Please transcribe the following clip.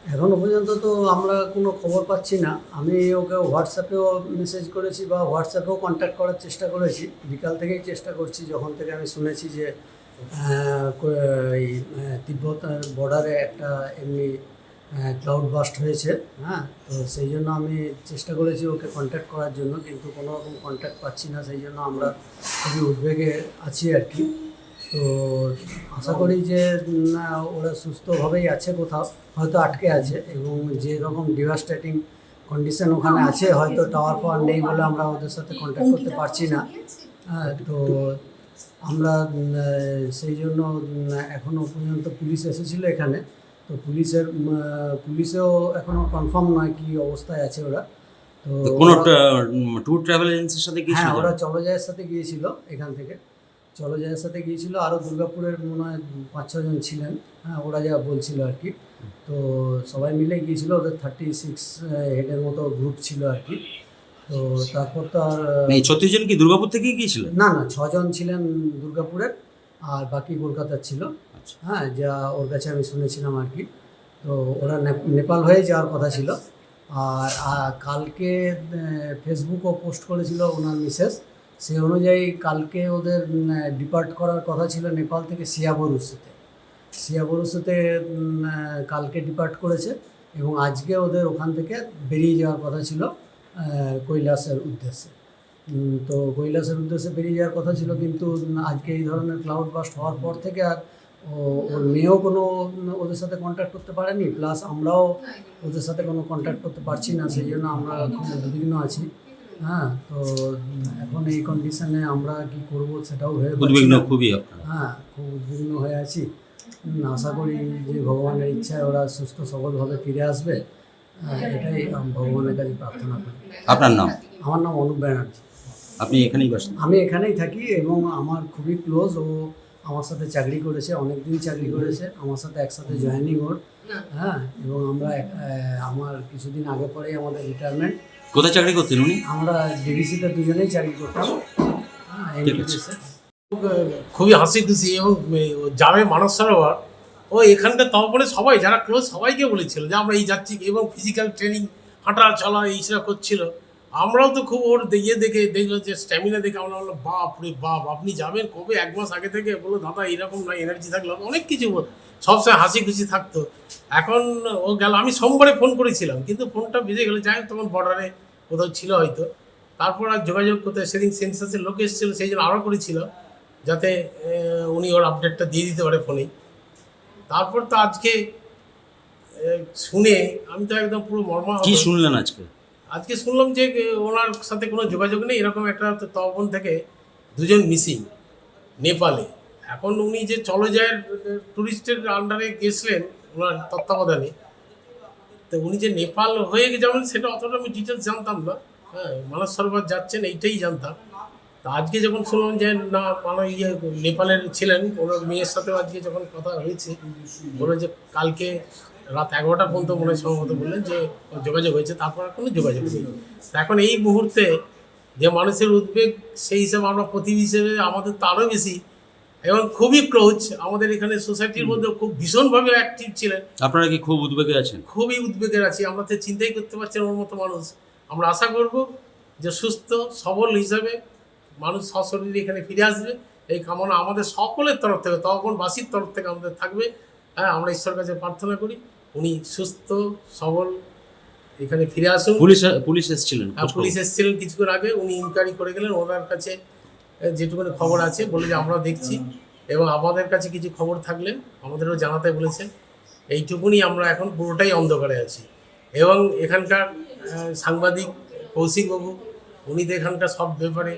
এখনো পর্যন্ত তো আমরা কোনো খবর পাচ্ছি না। আমি ওকে হোয়াটসঅ্যাপেও মেসেজ করেছি বা হোয়াটসঅ্যাপেও কন্ট্যাক্ট করার চেষ্টা করেছি। বিকাল থেকেই চেষ্টা করছি, যখন থেকে আমি শুনেছি যে এই তিব্বত বর্ডারে একটা এমনি ক্লাউড বাস্ট হয়েছে। হ্যাঁ, তো সেই জন্য আমি চেষ্টা করেছি ওকে কন্ট্যাক্ট করার জন্য, কিন্তু কোনো রকম কন্ট্যাক্ট পাচ্ছি না। সেই জন্য আমরা খুবই উদ্বেগে আছি আর কি। তো আশা করি যে না, ওরা সুস্থভাবেই আছে, কোথাও হয়তো আটকে আছে, এবং যে রকম ডিভাস্টেটিং কন্ডিশন ওখানে আছে, হয়তো টাওয়ার পাওয়ার নেই বলে আমরা ওদের সাথে কন্ট্যাক্ট করতে পারছি না। হ্যাঁ, তো আমরা সেই জন্য এখনও পর্যন্ত পুলিশ এসেছিলো এখানে। তো পুলিশেও এখনও কনফার্ম নয় কী অবস্থায় আছে ওরা। তো কোনো ট্যুর ট্রাভেল এজেন্সির সাথে গিয়েছিল? হ্যাঁ, ওরা চলজয়ের সাথে গিয়েছিল, এখান থেকে চলজয়ের সাথে গিয়েছিল। আরও দুর্গাপুরের মনে হয় 5-6 জন ছিলেন। হ্যাঁ, ওরা যা বলছিল আর কি। তো সবাই মিলে গিয়েছিল, ওদের 36 হেডের মতো গ্রুপ ছিল আর কি। তো তারপর তো আর এই 36 জন কি দুর্গাপুর থেকেই গিয়েছিলেন? না না, 6 জন ছিলেন দুর্গাপুরের, আর বাকি কলকাতার ছিল। আচ্ছা। হ্যাঁ, যা ওর কাছে আমি শুনেছিলাম আর কি। তো ওরা নেপাল হয়ে যাওয়ার কথা ছিল। আর কালকে ফেসবুকও পোস্ট করেছিল ওনার মিসেস। সেই অনুযায়ী কালকে ওদের ডিপার্ট করার কথা ছিল নেপাল থেকে সিয়াবরুসুতে কালকে ডিপার্ট করেছে, এবং আজকে ওদের ওখান থেকে বেরিয়ে যাওয়ার কথা ছিল কৈলাসের উদ্দেশ্যে। তো কৈলাসের উদ্দেশ্যে বেরিয়ে যাওয়ার কথা ছিল, কিন্তু আজকে এই ধরনের ক্লাউড বাস্ট হওয়ার পর থেকে আর ওর মেয়েও কোনো ওদের সাথে কন্ট্যাক্ট করতে পারেনি, প্লাস আমরাও ওদের সাথে কোনো কন্ট্যাক্ট করতে পারছি না। সেই জন্য আমরা খুব উদ্বিগ্ন আছি। হ্যাঁ, তো এখন এই কন্ডিশনে আমরা কি করব সেটাও ভেবে উদ্বিগ্ন খুবই আপনারা? হ্যাঁ, খুব উদ্বিগ্ন হয়ে আছি। আশা করি যে ভগবানের ইচ্ছায় ওরা সুস্থ সবলভাবে ফিরে আসবে। এটাই ভগবানের কাছে প্রার্থনা করি। আপনার নাম? আমার নাম অনুপ ব্যানার্জি। আপনি এখানেই বাসেন? আমি এখানেই থাকি, এবং আমার খুবই ক্লোজ। ও আমার সাথে চাকরি করেছে, অনেক দিন চাকরি করেছে আমার সাথে, একসাথে জয়েনিং ওর। হ্যাঁ, এবং আমরা আমার কিছুদিন আগে পরেই আমাদের রিটায়ারমেন্ট। কোথায় চাকরি করতেন উনি? আমরা ডিবিসিতে দুজনেই চাকরি করতাম। খুবই হাসি খুশি, এবং যাবে মানস সরোবর, ও এখানকার তারপরে সবাই যারা ক্লোজ সবাইকে বলেছিল যে আমরা এই যাচ্ছি, এবং ফিজিক্যাল ট্রেনিং, হাঁটা চলা এইসব করছিল। আমরাও তো খুব ওর দেখে দেখলো যে স্ট্যামিনা দেখে আমরা বললাম বাপ রে বাপ, আপনি যাবেন কবে? 1 মাস আগে থেকে বললো দাদা এরকম না, এনার্জি থাকলো, অনেক কিছু সবসময় হাসি খুশি থাকতো। এখন ও গেল, আমি সোমবারে ফোন করেছিলাম, কিন্তু ফোনটা বেজে গেলো, যাই হোক তখন বর্ডারে কোথাও ছিল হয়তো। তারপর আর যোগাযোগ করতে, সেদিন সেন্সাসের লোক এসেছিলো, সেই জন্য আরও করেছিল যাতে উনি ওর আপডেটটা দিয়ে দিতে পারে ফোনেই। তারপর তো আজকে শুনে আমি তো একদম পুরো মর্মাহত। কি শুনলেন আজকে? আজকে শুনলাম যে ওনার সাথে কোনো যোগাযোগ নেই, এরকম একটা তহবন থেকে 2 জন মিসিং নেপালে। এখন উনি যে চলজয়ের ট্যুরিস্টের আন্ডারে গেছিলেন ওনার তত্ত্বাবধানে, তো উনি যে নেপাল হয়ে যাবেন সেটা অতটা আমি ডিটেলস জানতাম না। হ্যাঁ, মানস সরোবর যাচ্ছেন এইটাই জানতাম। তা আজকে যখন শুনলাম যে না, মানে নেপালের ছিলেন, ওনার মেয়ের সাথেও আজকে যখন কথা হয়েছে, বললো যে কালকে রাত 11টা পর্যন্ত মনে হয় সম্ভবত বললেন যে যোগাযোগ হয়েছে, তারপর আর কোনো যোগাযোগ নেই। এখন এই মুহূর্তে যে মানুষের উদ্বেগ, সেই হিসাবে আমরা প্রতিবেশী হিসেবে আমাদের তো আরও বেশি, এবং খুবই ক্লোজ। আমাদের এখানে সোসাইটির মধ্যে খুব ভীষণভাবে অ্যাক্টিভ ছিলেন। আপনারা কি খুব উদ্বেগে আছেন? খুবই উদ্বেগের আছি, আমরা তো চিন্তাই করতে পারছি না ওর মতো মানুষ। আমরা আশা করব যে সুস্থ সবল হিসাবে মানুষ সশরীরে এখানে ফিরে আসবে, এই কামনা আমাদের সকলের তরফ থেকে, তখনবাসীর তরফ থেকে আমাদের থাকবে। হ্যাঁ, আমরা ঈশ্বরের কাছে প্রার্থনা করি উনি সুস্থ সবল এখানে ফিরে আসুন। পুলিশ এসেছিলেন? পুলিশ এসেছিলেন কিছুক্ষণ আগে, উনি ইনকোয়ারি করে গেলেন। ওনার কাছে যেটুকুনি খবর আছে বলে যে আমরা দেখছি, এবং আমাদের কাছে কিছু খবর থাকলে আমাদেরও জানাতে বলেছেন। এইটুকুনি, আমরা এখন পুরোটাই অন্ধকারে আছি। এবং এখানকার সাংবাদিক কৌশিকবাবু, উনি তো এখানকার সব ব্যাপারে